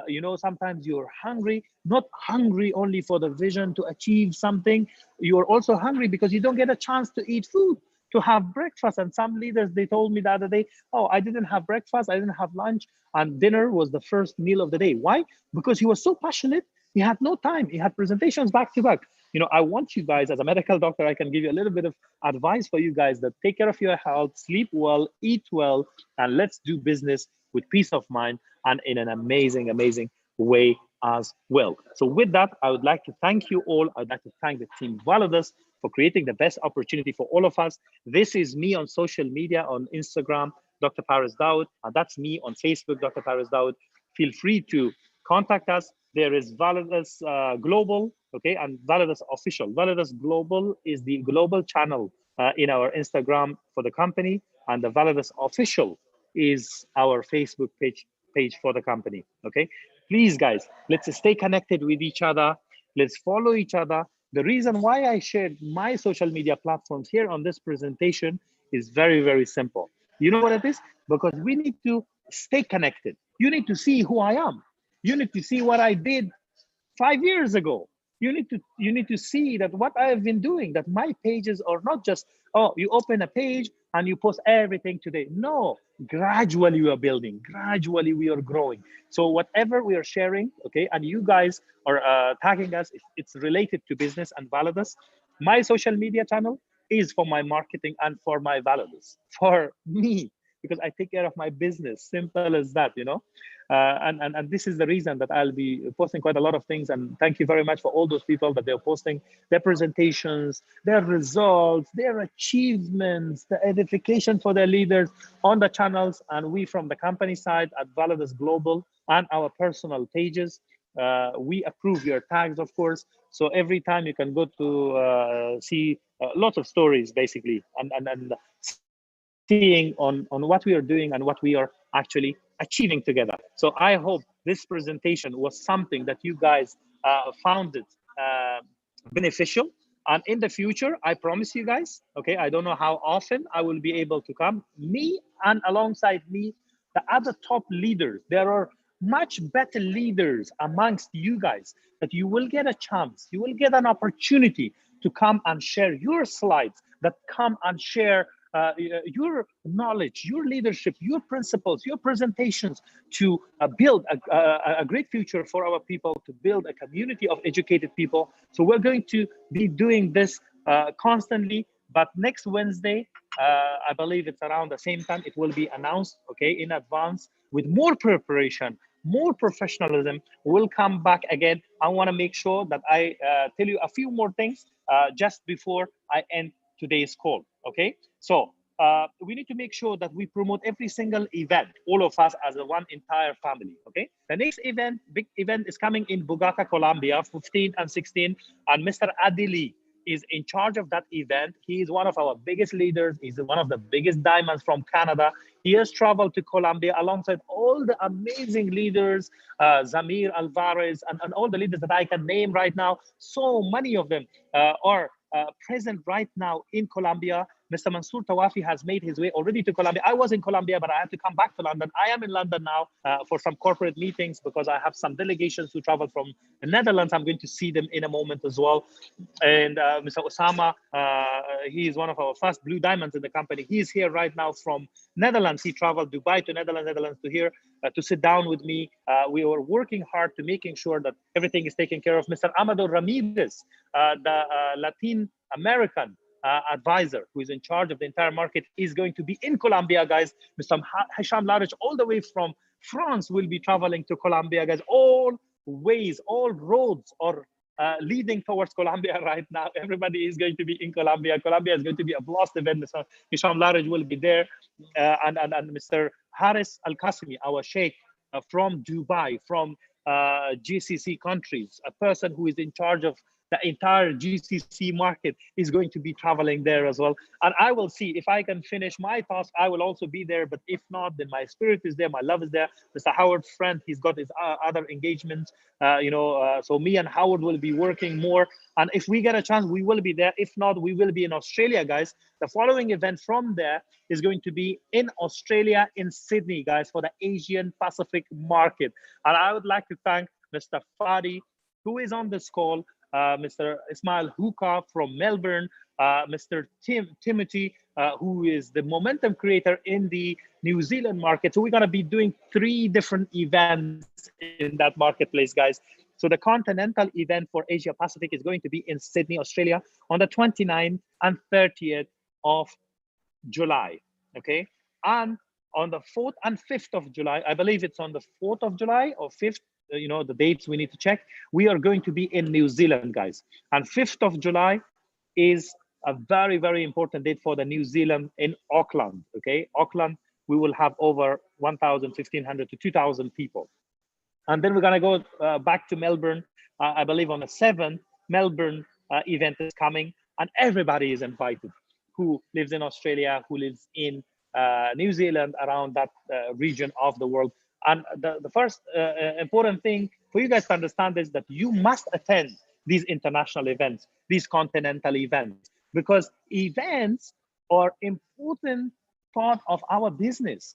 You know, sometimes you're hungry, not hungry only for the vision to achieve something. You're also hungry because you don't get a chance to eat food, to have breakfast. And some leaders, they told me the other day, oh, I didn't have breakfast, I didn't have lunch, and dinner was the first meal of the day. Why? Because he was so passionate, he had no time. He had presentations back to back. You know, I want you guys, as a medical doctor, I can give you a little bit of advice for you guys that take care of your health, sleep well, eat well, and let's do business with peace of mind and in an amazing, amazing way as well. So with that, I would like to thank you all. I'd like to thank the team VALIDUS for creating the best opportunity for all of us. This is me on social media, on Instagram, Dr. Paris Daoud, and that's me on Facebook, Dr. Paris Daoud. Feel free to contact us. There is VALIDUS Global, okay, and VALIDUS Official. VALIDUS Global is the global channel in our Instagram for the company, and the VALIDUS Official is our Facebook page for the company, okay? Please, guys, let's stay connected with each other. Let's follow each other. The reason why I shared my social media platforms here on this presentation is very, very simple. You know what it is? Because we need to stay connected. You need to see who I am. You need to see what I did 5 years ago. You need to see that what I have been doing, that my pages are not just, oh, you open a page and you post everything today. No, gradually we are building, gradually we are growing. So whatever we are sharing, okay, and you guys are tagging us, if it's related to business and VALIDUS, my social media channel is for my marketing and for my VALIDUS, for me, because I take care of my business. Simple as that, you know. And this is the reason that I'll be posting quite a lot of things. And thank you very much for all those people that they're posting their presentations, their results, their achievements, the edification for their leaders on the channels. And we from the company side at VALIDUS Global and our personal pages, we approve your tags, of course. So every time you can go to see lots of stories, basically, and seeing on what we are doing and what we are actually achieving together. So I hope this presentation was something that you guys found it beneficial. And in the future, I promise you guys, okay, I don't know how often I will be able to come. Me and alongside me, the other top leaders, there are much better leaders amongst you guys that you will get a chance, you will get an opportunity to come and share your slides, that come and share your knowledge, your leadership, your principles, your presentations to build a great future for our people, to build a community of educated people. So we're going to be doing this constantly, but next Wednesday, I believe it's around the same time, it will be announced, okay, in advance with more preparation, more professionalism. We'll come back again. I want to make sure that I tell you a few more things just before I end today's call, okay? So we need to make sure that we promote every single event, all of us as a one entire family, okay? The next event, big event is coming in Bogota, Colombia, 15 and 16, and Mr. Adili is in charge of that event. He is one of our biggest leaders. He's one of the biggest diamonds from Canada. He has traveled to Colombia alongside all the amazing leaders, Zamir Alvarez, and all the leaders that I can name right now. So many of them are present right now in Colombia. Mr. Mansour Tawafi has made his way already to Colombia. I was in Colombia, but I had to come back to London. I am in London now for some corporate meetings because I have some delegations who travel from the Netherlands. I'm going to see them in a moment as well. And Mr. Osama, he is one of our first blue diamonds in the company. He is here right now from Netherlands. He traveled Dubai to Netherlands to here to sit down with me. We were working hard to making sure that everything is taken care of. Mr. Amado Ramirez, the Latin American advisor who is in charge of the entire market, is going to be in Colombia, guys. Mr. Hisham Larich, all the way from France, will be traveling to Colombia, guys. All ways, all roads are leading towards Colombia right now. Everybody is going to be in Colombia. Colombia is going to be a blast event. Mr. Hisham Larich will be there, and Mr. Haris Al Qasimi, our sheikh from Dubai, from GCC countries, a person who is in charge of the entire GCC market, is going to be traveling there as well. And I will see if I can finish my task. I will also be there. But if not, then my spirit is there. My love is there. Mr. Howard's friend, he's got his other engagements. So me and Howard will be working more. And if we get a chance, we will be there. If not, we will be in Australia, guys. The following event from there is going to be in Australia, in Sydney, guys, for the Asian Pacific market. And I would like to thank Mr. Fadi, who is on this call, Mr. Ismail Huka from Melbourne, Mr. Timothy, who is the momentum creator in the New Zealand market. So we're going to be doing 3 different events in that marketplace, guys. So the continental event for Asia Pacific is going to be in Sydney, Australia on the 29th and 30th of July, okay? And on the 4th and 5th of July, I believe it's on the 4th of July or 5th, the dates we need to check. We are going to be in New Zealand, guys. And 5th of July is a very, very important date for the New Zealand in Auckland, okay? Auckland, we will have over 1,000, 1,500 to 2,000 people. And then we're gonna go back to Melbourne. I believe on the 7th, Melbourne event is coming, and everybody is invited who lives in Australia, who lives in New Zealand, around that region of the world. And the first important thing for you guys to understand is that you must attend these international events, these continental events, because events are important part of our business.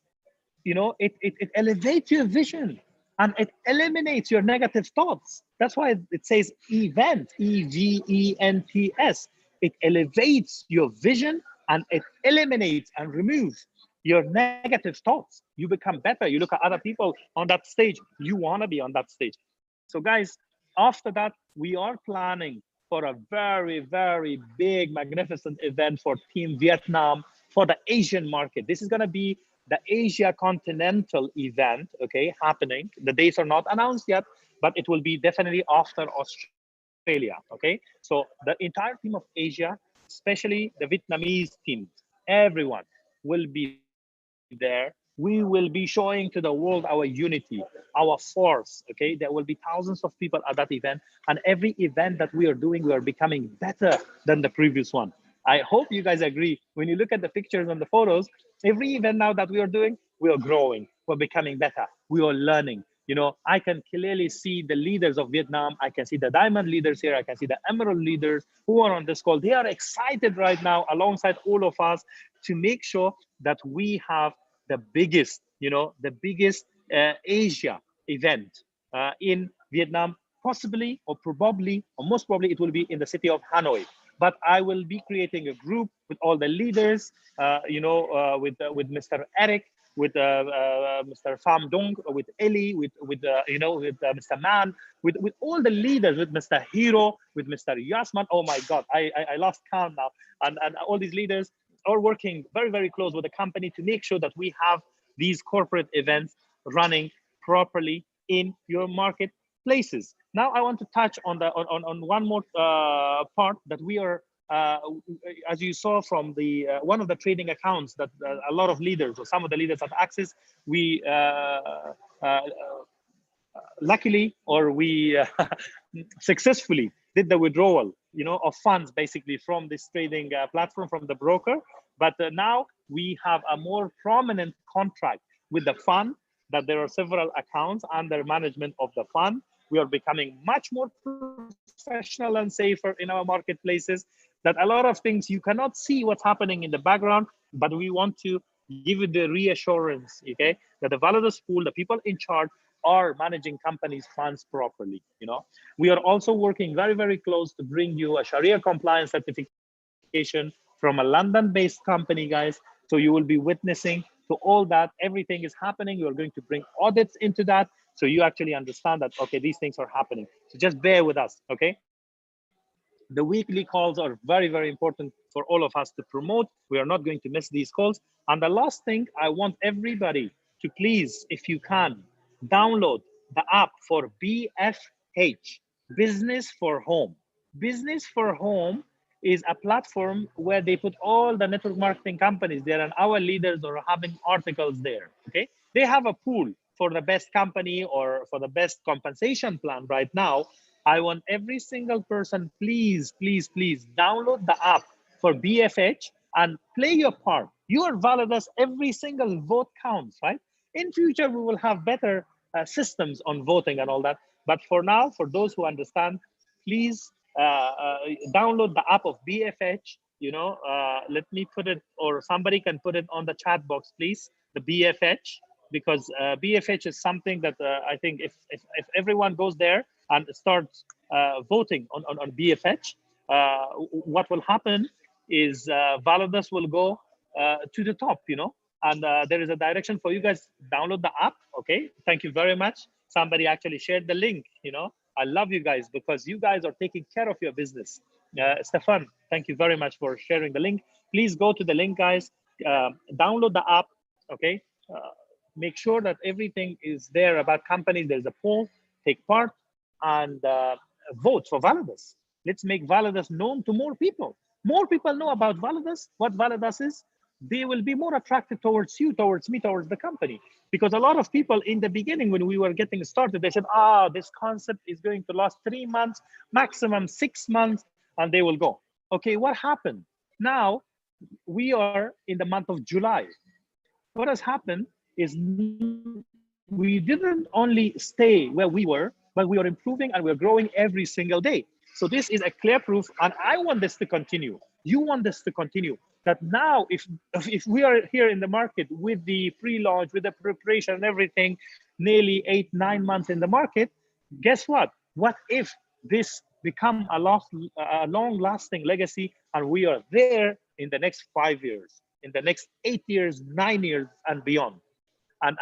It elevates your vision and it eliminates your negative thoughts. That's why it says event, E-V-E-N-T-S. It elevates your vision and it eliminates and removes your negative thoughts. You become better. You look at other people on that stage. You want to be on that stage. So guys, after that, we are planning for a very, very big, magnificent event for Team Vietnam for the Asian market. This is going to be the Asia Continental event, okay, happening. The dates are not announced yet, but it will be definitely after Australia, okay? So the entire team of Asia, especially the Vietnamese team, everyone will be there. We will be showing to the world our unity, our force, okay? There will be thousands of people at that event, and every event that we are doing, we are becoming better than the previous one. I hope you guys agree. When you look at the pictures and the photos, every event now that we are doing, we are growing, we're becoming better, we are learning. I can clearly see the leaders of Vietnam. I can see the diamond leaders here. I can see the emerald leaders who are on this call. They are excited right now alongside all of us to make sure that we have the biggest, Asia event in Vietnam, possibly or probably, or most probably it will be in the city of Hanoi. But I will be creating a group with all the leaders, with Mr. Eric, with Mr. Pham Dong, with Eli, with Mr. Man, with all the leaders, with Mr. Hero, with Mr. Yasman. Oh my God, I lost count now. And all these leaders are working very, very close with the company to make sure that we have these corporate events running properly in your marketplaces. Now I want to touch on one more part that we are as you saw from the one of the trading accounts that a lot of leaders or some of the leaders have access, we luckily, or we successfully did the withdrawal, of funds basically from this trading platform, from the broker. But now we have a more prominent contract with the fund, that there are several accounts under management of the fund. We are becoming much more professional and safer in our marketplaces, that a lot of things you cannot see what's happening in the background, but we want to give you the reassurance, okay, that the VALIDUS pool, the people in charge, are managing companies' funds properly. We are also working very, very close to bring you a Sharia compliance certification from a London-based company, guys. So you will be witnessing to all that. Everything is happening. You are going to bring audits into that, so you actually understand that, okay, these things are happening. So just bear with us, okay? The weekly calls are very, very important for all of us to promote. We are not going to miss these calls. And the last thing, I want everybody to please, if you can, download the app for BFH, Business for Home. Business for Home is a platform where they put all the network marketing companies there, and our leaders are having articles there, okay? They have a pool for the best company or for the best compensation plan right now. I want every single person, please, please, please download the app for BFH and play your part. You are VALIDUS. Every single vote counts, right? In future, we will have better systems on voting and all that. But for now, for those who understand, please download the app of BFH. Let me put it, or somebody can put it on the chat box, please, the BFH, because BFH is something that I think if everyone goes there and starts voting on BFH, what will happen is VALIDUS will go to the top, and there is a direction for you guys. Download the app, okay? Thank you very much. Somebody actually shared the link, I love you guys because you guys are taking care of your business. Stefan, thank you very much for sharing the link. Please go to the link, guys. Download the app, okay? Make sure that everything is there about companies. There's a poll, take part, and vote for VALIDUS. Let's make VALIDUS known to more people. More people know about VALIDUS, what VALIDUS is. They will be more attracted towards you, towards me, towards the company. Because a lot of people in the beginning, when we were getting started, they said, this concept is going to last 3 months, maximum 6 months, and they will go. Okay, what happened? Now, we are in the month of July. What has happened is we didn't only stay where we were, but we are improving and we're growing every single day. So this is a clear proof, and I want this to continue. You want this to continue. That now, if we are here in the market with the pre-launch, with the preparation and everything, nearly 8-9 months in the market, guess what? What if this become a long-lasting legacy, and we are there in the next 5 years, in the next 8 years, 9 years, and beyond? And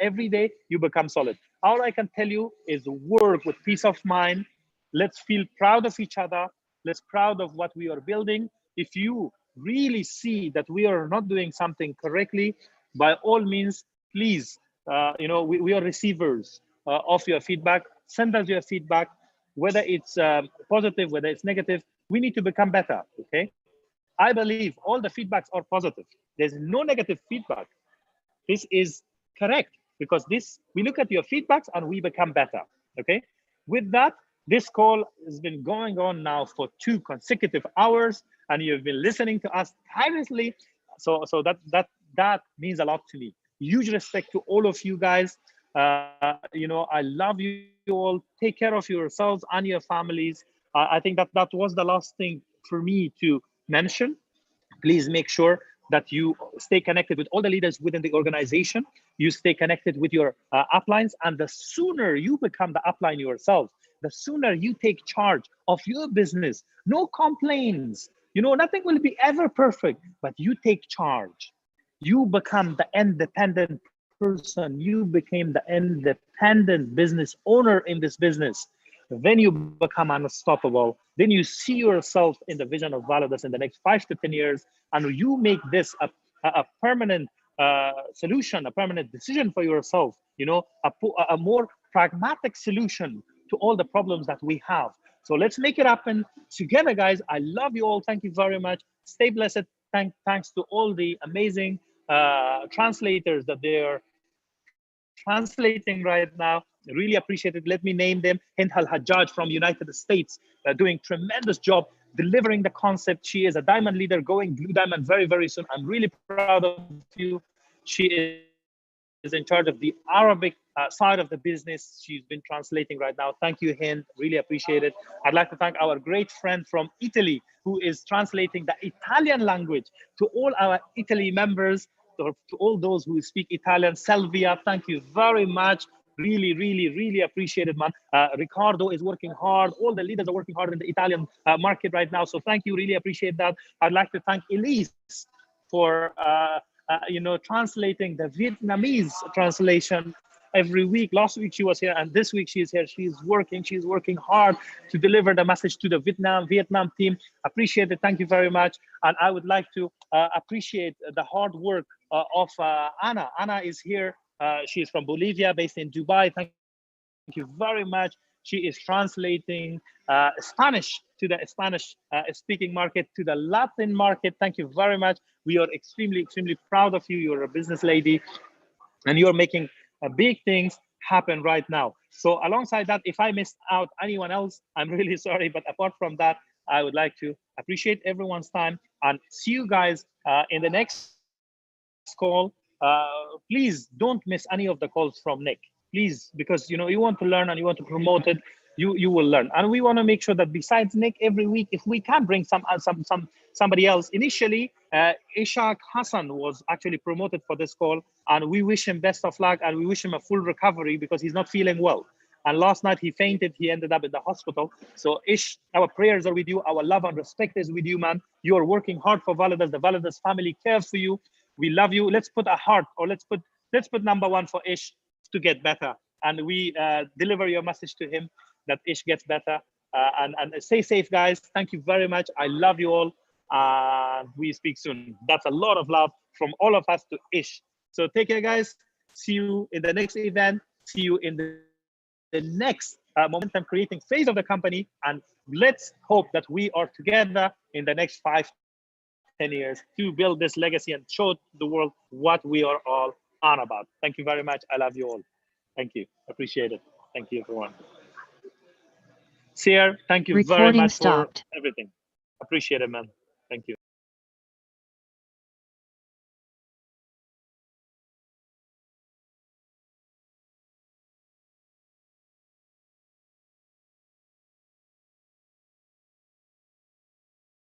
every day you become solid. All I can tell you is work with peace of mind. Let's feel proud of each other. Let's proud of what we are building. If you really see that we are not doing something correctly, by all means, please, we are receivers of your feedback. Send us your feedback, whether it's positive, whether it's negative. We need to become better, okay? I believe all the feedbacks are positive. There's no negative feedback. This is correct, because we look at your feedbacks and we become better, okay? With that, this call has been going on now for 2 consecutive hours, and you've been listening to us tirelessly. So that means a lot to me. Huge respect to all of you guys. I love you all. Take care of yourselves and your families. I think that was the last thing for me to mention. Please make sure that you stay connected with all the leaders within the organization. You stay connected with your uplines, and the sooner you become the upline yourself, the sooner you take charge of your business. No complaints. Nothing will be ever perfect, but you take charge. You become the independent person. You became the independent business owner in this business. Then you become unstoppable. Then you see yourself in the vision of VALIDUS in the next 5 to 10 years, and you make this a permanent solution, a permanent decision for yourself, a more pragmatic solution to all the problems that we have. So let's make it happen together, guys. I love you all. Thank you very much. Stay blessed. Thanks to all the amazing translators that they are translating right now. I really appreciate it. Let me name them. Hind Al-Hajjaj from United States, doing tremendous job delivering the concept. She is a diamond leader, going blue diamond very, very soon. I'm really proud of you. She is in charge of the Arabic side of the business. She's been translating right now. Thank you, Hind. Really appreciate it. I'd like to thank our great friend from Italy who is translating the Italian language to all our Italy members, to all those who speak Italian. Salvia, thank you very much. Really, really, really appreciate it, man. Ricardo is working hard. All the leaders are working hard in the Italian market right now. So thank you, really appreciate that. I'd like to thank Elise for translating the Vietnamese translation every week. Last week she was here, and this week she is here. She's working hard to deliver the message to the Vietnam team. Appreciate it. Thank you very much. And I would like to appreciate the hard work of Anna. Anna is here. She is from Bolivia, based in Dubai. Thank you very much. She is translating Spanish to the Spanish speaking market, to the Latin market. Thank you very much. We are extremely, extremely proud of you. You're a business lady and you're making big things happen right now. So alongside that, if I missed out anyone else, I'm really sorry. But apart from that, I would like to appreciate everyone's time and see you guys in the next call. Please don't miss any of the calls from Nick, please, because you want to learn and you want to promote it. You will learn, and we want to make sure that besides Nick, every week, if we can bring somebody else. Initially, Ishaq Hassan was actually promoted for this call, and we wish him best of luck, and we wish him a full recovery because he's not feeling well. And last night he fainted. He ended up in the hospital. So Ish, our prayers are with you. Our love and respect is with you, man. You are working hard for VALIDUS. The VALIDUS family cares for you. We love you. Let's put a heart, or let's put #1 for Ish to get better. And we deliver your message to him that Ish gets better. And stay safe, guys. Thank you very much. I love you all. We speak soon. That's a lot of love from all of us to Ish. So take care, guys. See you in the next event. See you in the next momentum creating phase of the company. And let's hope that we are together in the next 5-10 years to build this legacy and show the world what we are all on about. Thank you very much. I love you all. Thank you. Appreciate it. Thank you, everyone. Seer, thank you very much for everything. Appreciate it, man. Thank you.